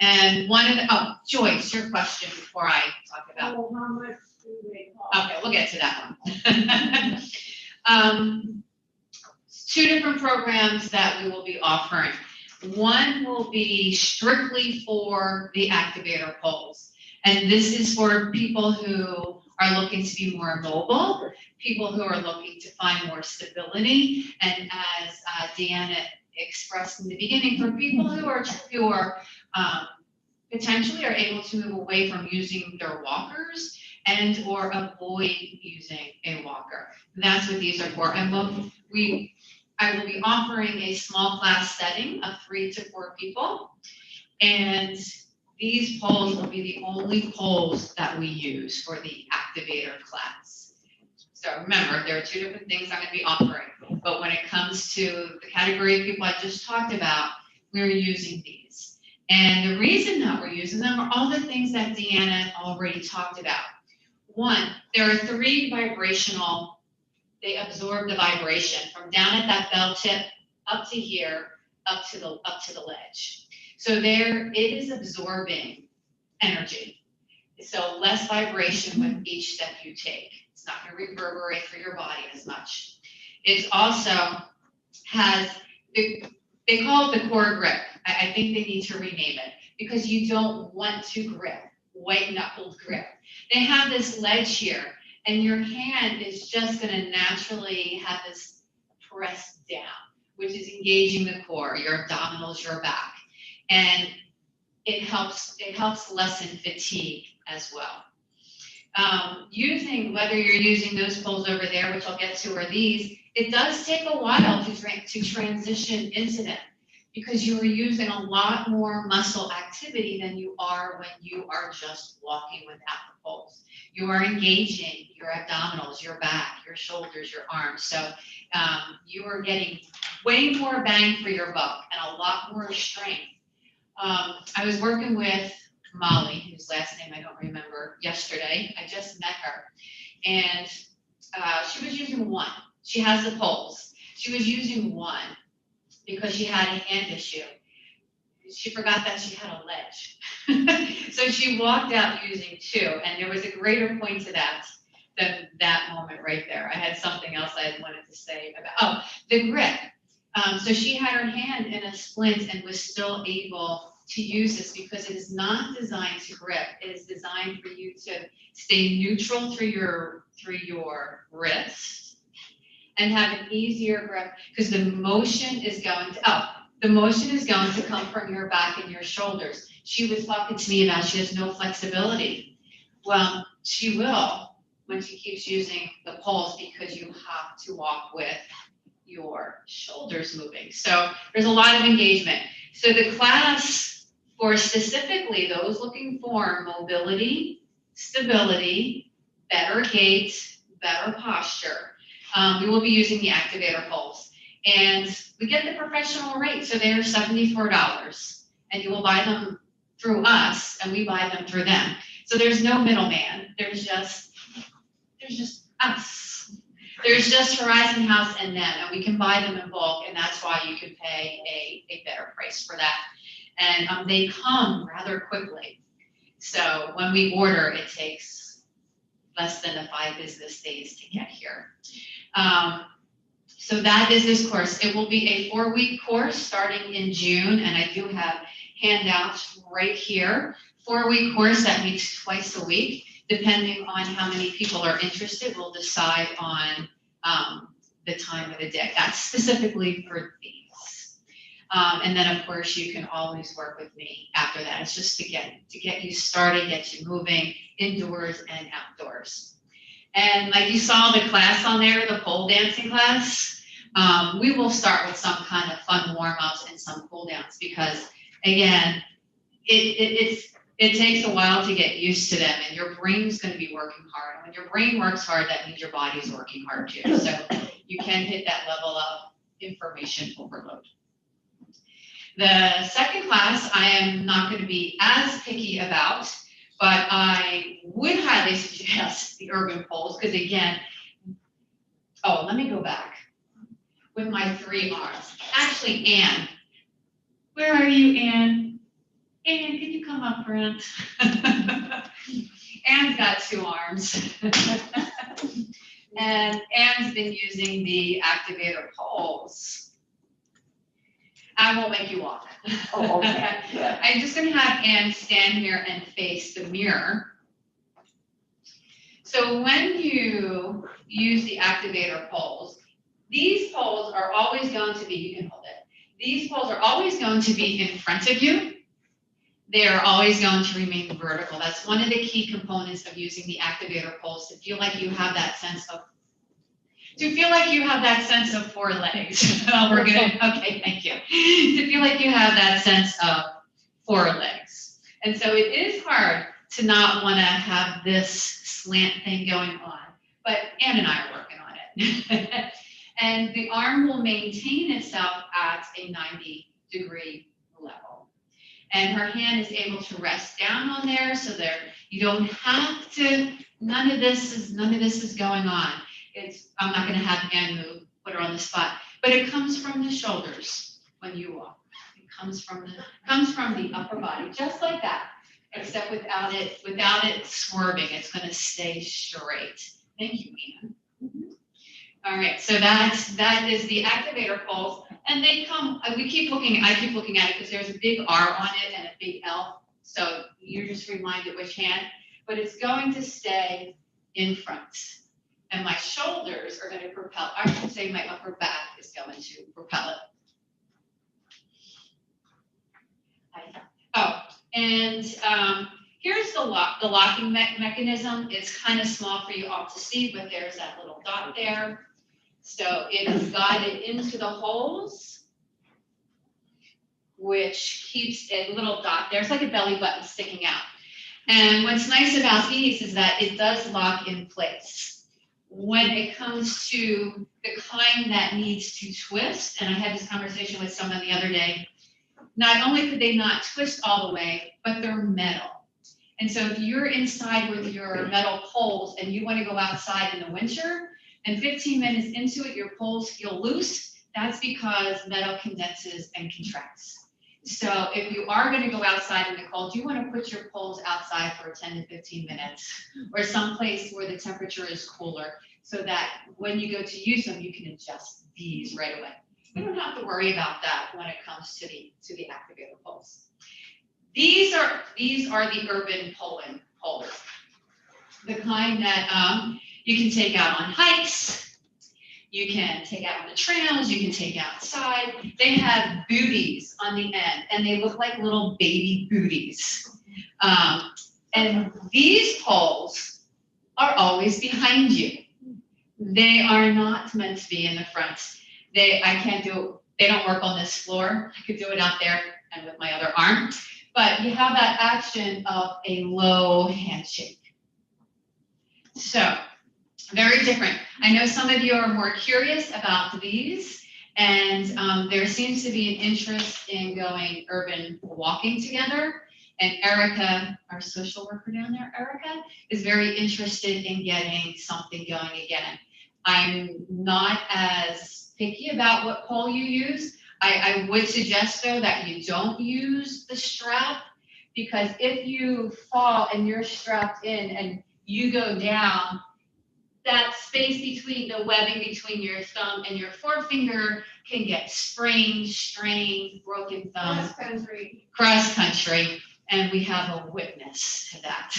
And one of the, Joyce, your question before I talk about. Oh, how much do they cost? Okay, we'll get to that one. Two different programs that we will be offering. One will be strictly for the activator poles. And this is for people who are looking to be more mobile, people who are looking to find more stability. And as Deanna expressed in the beginning, for people who are potentially are able to move away from using their walkers and or avoid using a walker. That's what these are for. And I will be offering a small class setting of 3 to 4 people. And these poles will be the only poles that we use for the activator class. So remember, there are two different things I'm going to be offering. But when it comes to the category of people I just talked about, we're using these. And the reason that we're using them are all the things that Deanna already talked about. One, there are 3 vibrational, they absorb the vibration from down at that bell tip up to here, up to the ledge. So there, it is absorbing energy. So less vibration with each step you take. It's not going to reverberate through your body as much. It also has, they call it the core grip. I think they need to rename it because you don't want to grip, white knuckled grip. They have this ledge here and your hand is just going to naturally have this press down, which is engaging the core, your abdominals, your back. And it helps lessen fatigue as well. Whether you're using those poles over there, which I'll get to, or these, it does take a while to transition into them because you are using a lot more muscle activity than you are when you are just walking without the poles. You are engaging your abdominals, your back, your shoulders, your arms. So you are getting way more bang for your buck and a lot more strength. I was working with Molly, whose last name I don't remember, yesterday. I just met her. And she was using one. She has the poles. She was using one because she had a hand issue. She forgot that she had a ledge. So she walked out using 2. And there was a greater point to that than that moment right there. I had something else I wanted to say about, the grip. So she had her hand in a splint and was still able to use this because it is not designed to grip. It is designed for you to stay neutral through your wrist and have an easier grip because the motion is going to come from your back and your shoulders. She was talking to me about she has no flexibility. Well, she will when she keeps using the poles because you have to walk with your shoulders moving. So there's a lot of engagement. So the class for specifically those looking for mobility, stability, better gait, better posture, we will be using the activator poles. And we get the professional rate, so they're $74. And you will buy them through us, and we buy them through them. So there's no middleman. There's just us. There's just Horizon House and them, and we can buy them in bulk, and that's why you can pay a better price for that. And they come rather quickly. So when we order, it takes less than 5 business days to get here. So that is this course. It will be a 4-week course starting in June, and I do have handouts right here. 4-week course that meets twice a week. Depending on how many people are interested, we'll decide on the time of the day. That's specifically for these. And then of course you can always work with me after that. It's just to get you started, get you moving indoors and outdoors. And like you saw the class on there, the pole dancing class, we will start with some kind of fun warm-ups and some pull downs because again, it takes a while to get used to them, and your brain's going to be working hard. And when your brain works hard, that means your body's working hard too. So you can hit that level of information overload. The second class, I am not going to be as picky about, but I would highly suggest the urban poles because again, oh, let me go back with my 3 arms. Actually, Anne, where are you, Anne? Anne, can you come up front? Anne's got 2 arms. And Anne's been using the activator poles. I won't make you walk. Oh, okay. Yeah. I'm just gonna have Anne stand here and face the mirror. So when you use the activator poles, these poles are always going to be, you can hold it. These poles are always going to be in front of you. They are always going to remain vertical. That's one of the key components of using the activator poles to feel like you have that sense of, 4 legs. Oh, we're good. Okay, thank you. To feel like you have that sense of 4 legs. And so it is hard to not want to have this slant thing going on, but Anne and I are working on it. And the arm will maintain itself at a 90-degree level. And her hand is able to rest down on there so there you don't have to, none of this is going on. I'm not going to have Anne move, put her on the spot, but it comes from the shoulders when you walk. It comes from the upper body, just like that, except without it swerving. It's going to stay straight. Thank you, Anne. All right, so that is the activator poles, and they come. I keep looking at it because there's a big R on it and a big L. So you're just reminded which hand, but it's going to stay in front. And my shoulders are going to propel. I should say my upper back is going to propel it. Oh, and here's the locking mechanism. It's kind of small for you all to see, but there's that little dot there. So it is guided into the holes, which keeps a little dot there. It's like a belly button sticking out. And what's nice about these is that it does lock in place. When it comes to the kind that needs to twist, and I had this conversation with someone the other day, not only could they not twist all the way, but they're metal. And so if you're inside with your metal poles and you want to go outside in the winter, and 15 minutes into it, your poles feel loose, that's because metal condenses and contracts. So if you are going to go outside in the cold, you want to put your poles outside for 10 to 15 minutes or someplace where the temperature is cooler so that when you go to use them, you can adjust these right away. You don't have to worry about that when it comes to the activator poles. These are the urban poling poles, the kind that you can take out on hikes, you can take out on the trails, you can take outside. They have booties on the end, and they look like little baby booties. And these poles are always behind you. They are not meant to be in the front. I can't do it. They don't work on this floor. I could do it out there and with my other arm. But you have that action of a low handshake. So Very different. I know some of you are more curious about these, and there seems to be an interest in going urban walking together. And Erica, our social worker down there, Erica, is very interested in getting something going again. I'm not as picky about what pole you use. I would suggest, though, that you don't use the strap, because if you fall and you're strapped in and you go down, that space between the webbing between your thumb and your forefinger can get sprained, strained, broken thumbs. Cross country. And we have a witness to that.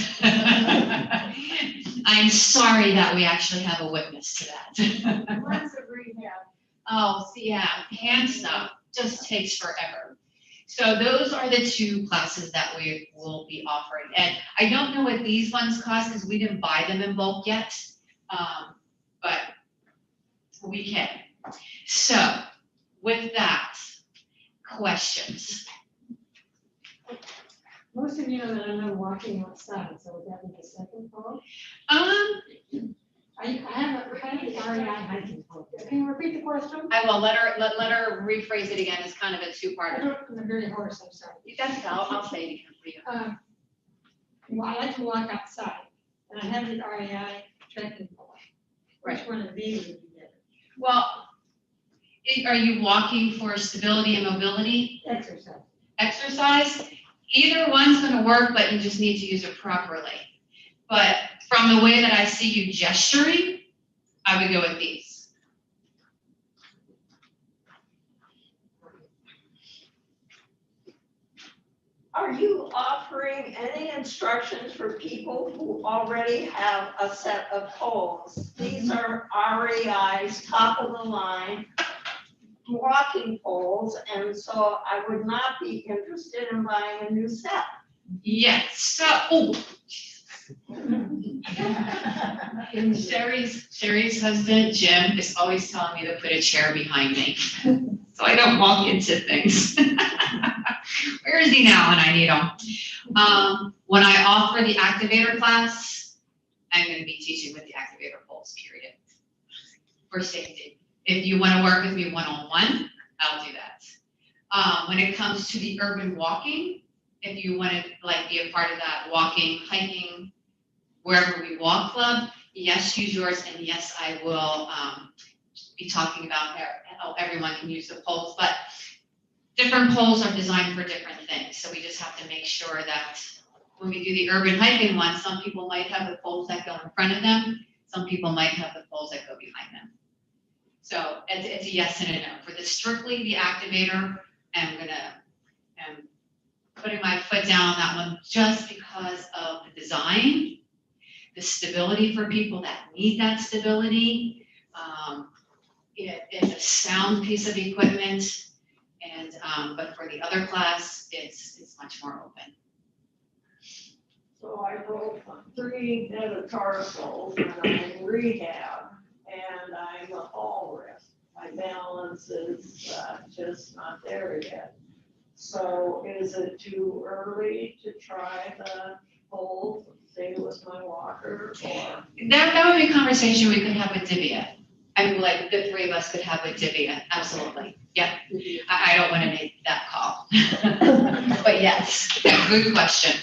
I'm sorry that we actually have a witness to that. Lots of rehab. Oh, yeah, hand stuff just takes forever. So those are the two classes that we will be offering. And I don't know what these ones cost, because we didn't buy them in bulk yet, but we can. So with that, questions? Most of you know that I'm not walking outside, so would that be the second pole? I have an REI hiking pole. Can you repeat the question? I will let her rephrase it again. It's kind of a two-parter. I'm very hoarse, I'm sorry. That's I'll say it again for you. Well, I like to walk outside, and I have the REI trekking pole. Which one of these would you get? Well, are you walking for stability and mobility? Exercise. Exercise? Either one's going to work, but you just need to use it properly. But from the way that I see you gesturing, I would go with these. Are you offering any instructions for people who already have a set of poles? These are REI's top of the line walking poles, and so I would not be interested in buying a new set. Yes. So, Sherry's husband, Jim, is always telling me to put a chair behind me, so I don't walk into things. Where is he now when I need him? When I offer the activator class, I'm going to be teaching with the activator poles, period, for safety. If you want to work with me one-on-one, I'll do that. When it comes to the urban walking, if you want to be a part of that walking, hiking, wherever we walk club, yes, use yours, and yes, I will be talking about how everyone can use the poles, but different poles are designed for different things. So we just have to make sure that when we do the urban hiking one, some people might have the poles that go in front of them. Some people might have the poles that go behind them. So it's a yes and a no. For the strictly the activator, I'm putting my foot down on that one just because of the design, the stability for people that need that stability. It's a sound piece of equipment, and but for the other class, it's much more open. So I broke 3 metatarsals and I'm in rehab, and I'm a fall risk. My balance is just not there yet. So is it too early to try the poles, say with my walker, or? That would be a conversation we could have with Divya. I mean, like the 3 of us could have with Divya, absolutely. Yeah, I don't want to make that call. But yes, yeah, good question.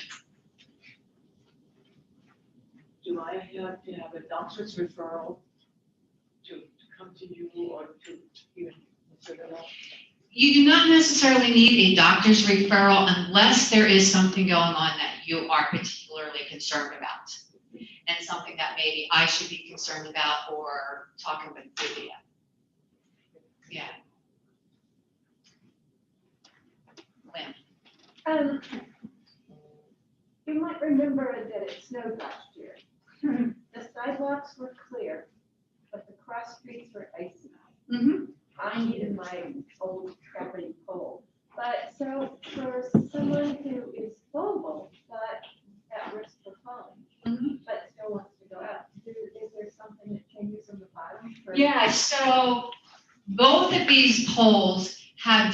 Do I have to have a doctor's referral to come to you, or to even consider that? You do not necessarily need a doctor's referral unless there is something going on that you are particularly concerned about, and something that maybe I should be concerned about or talking with Divya. Yeah. Lynn. You might remember that it snowed last year. The sidewalks were clear, but the cross streets were icy. Mm-hmm. I needed my old crappy pole. But so for someone who is mobile, but at risk of falling, but still wants to go out, is there something that can use on the bottom? Yeah, so both of these poles can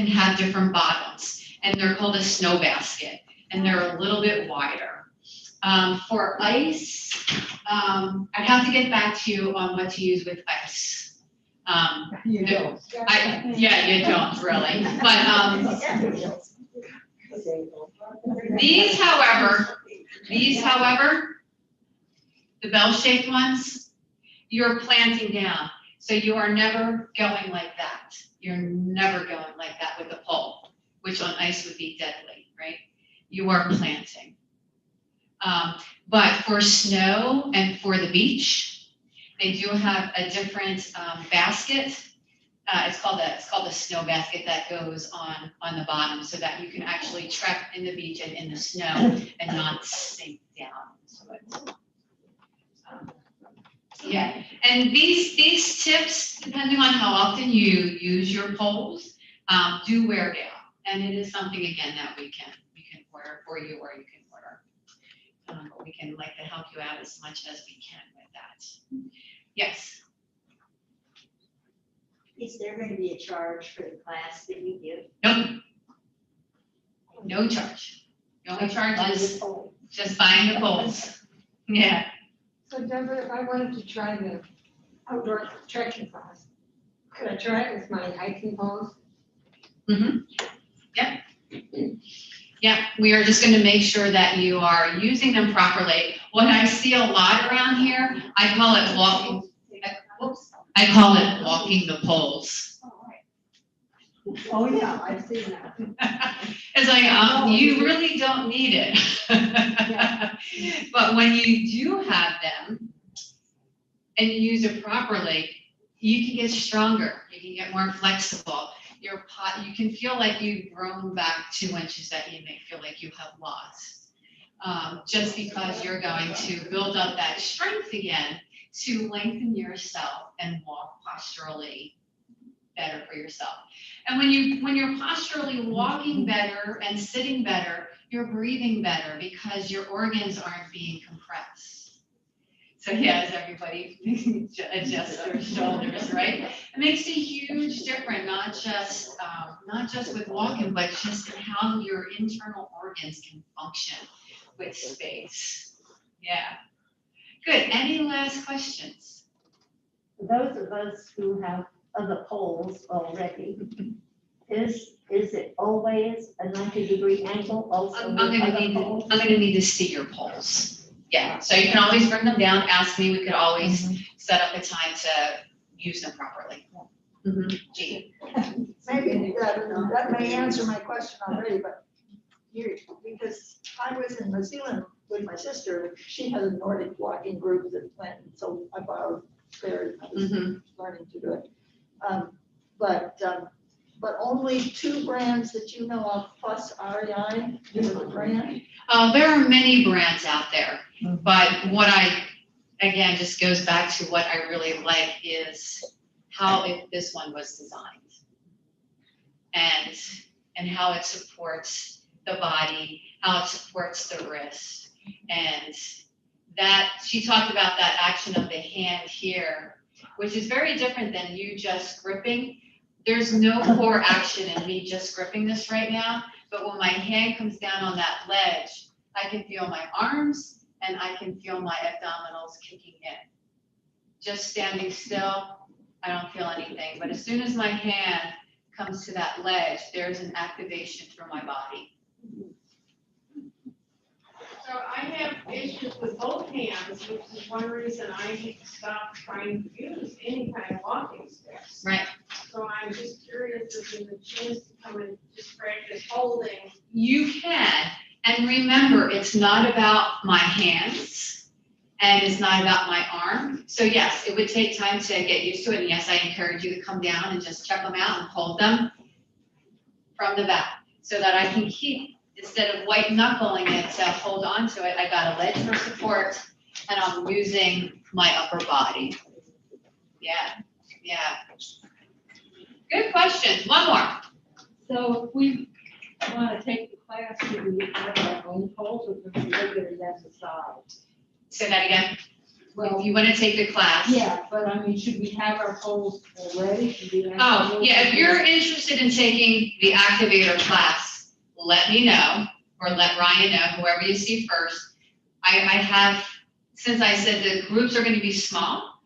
have different bottoms, and they're called a snow basket, and they're a little bit wider. For ice, I'd have to get back to you on what to use with ice. You don't. Yeah, you don't really, but, these, however, the bell-shaped ones, you're planting down. So you are never going like that. You're never going like that with a pole, which on ice would be deadly, right? You are planting. But for snow and for the beach, they do have a different basket. It's called the snow basket that goes on the bottom, so that you can actually trek in the beach and in the snow and not sink down into it. Yeah, and these tips, depending on how often you use your poles, do wear down, and it is something again that we can order for you, or you can order. But we can like to help you out as much as we can with that. Yes. Is there going to be a charge for the class that you give? Nope. No charge. The only charge is just buying the poles. Yeah. So Deborah, if I wanted to try the outdoor trekking class, could I try it with my hiking poles? Mm-hmm. Yep. Yeah, we are just going to make sure that you are using them properly. What I see a lot around here, I call it walking. I call it walking the poles. Oh, yeah, I've seen that. It's like, you really don't need it. But when you do have them and you use it properly, you can get stronger. You can get more flexible. You can feel like you've grown back 2 inches that you may feel like you have lost. Just because you're going to build up that strength again to lengthen yourself and walk posturally better for yourself. And when you're posturally walking better and sitting better, you're breathing better because your organs aren't being compressed. So yeah, as everybody adjusts their shoulders, right? It makes a huge difference, not just with walking, but just in how your internal organs can function with space. Yeah. Good. Any last questions? Those of us who have other poles already, is it always a 90-degree angle also? I'm gonna need to see your poles. Yeah. So you can always bring them down. Ask me. We could always set up a time to use them properly. Mm-hmm. Gee. Maybe that may answer my question already, but because I was in New Zealand with my sister, she had a Nordic walking group that went, so I borrowed there. I was learning to do it. But only 2 brands that you know of plus REI is the brand? There are many brands out there, but what again, just goes back to what I really like is how this one was designed and how it supports the body, how it supports the wrist. And that she talked about that action of the hand here, which is very different than you just gripping. There's no core action in me just gripping this right now, but when my hand comes down on that ledge, I can feel my arms and I can feel my abdominals kicking in. Just standing still, I don't feel anything, but as soon as my hand comes to that ledge, there's an activation through my body. So I have issues with both hands, which is one reason I stopped trying to use any kind of walking sticks. Right. So I'm just curious if there's a chance to come and just practice holding. You can, and remember, it's not about my hands and it's not about my arm. So yes, it would take time to get used to it. And yes, I encourage you to come down and just check them out and hold them from the back so that I can keep, instead of white knuckling it to hold on to it, I got a ledge for support and I'm using my upper body. Yeah. Good question. One more. So if we want to take the class, do we have our own poles or do we regular exercise? Say that again. Well, If you want to take the class. yeah, but I mean, should we have our poles already? Should we have Oh, poles yeah, if you're interested in taking the activator class, let me know, or let Ryan know, whoever you see first. I have, since I said the groups are gonna be small,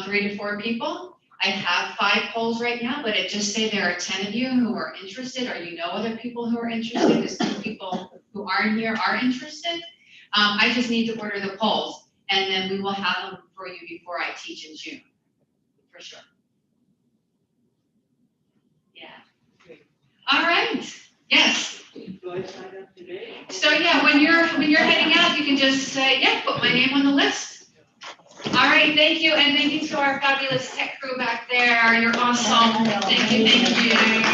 3 to 4 people, I have 5 polls right now, but it just say there are 10 of you who are interested, or you know other people who are interested, because 2 people who aren't here are interested. I just need to order the polls, and then we will have them for you before I teach in June, for sure. Yeah. All right, yes. Do I sign up today? So yeah, when you're heading out, you can just say, yeah, put my name on the list. All right, thank you, and thank you to our fabulous tech crew back there. You're awesome. Thank you, thank you.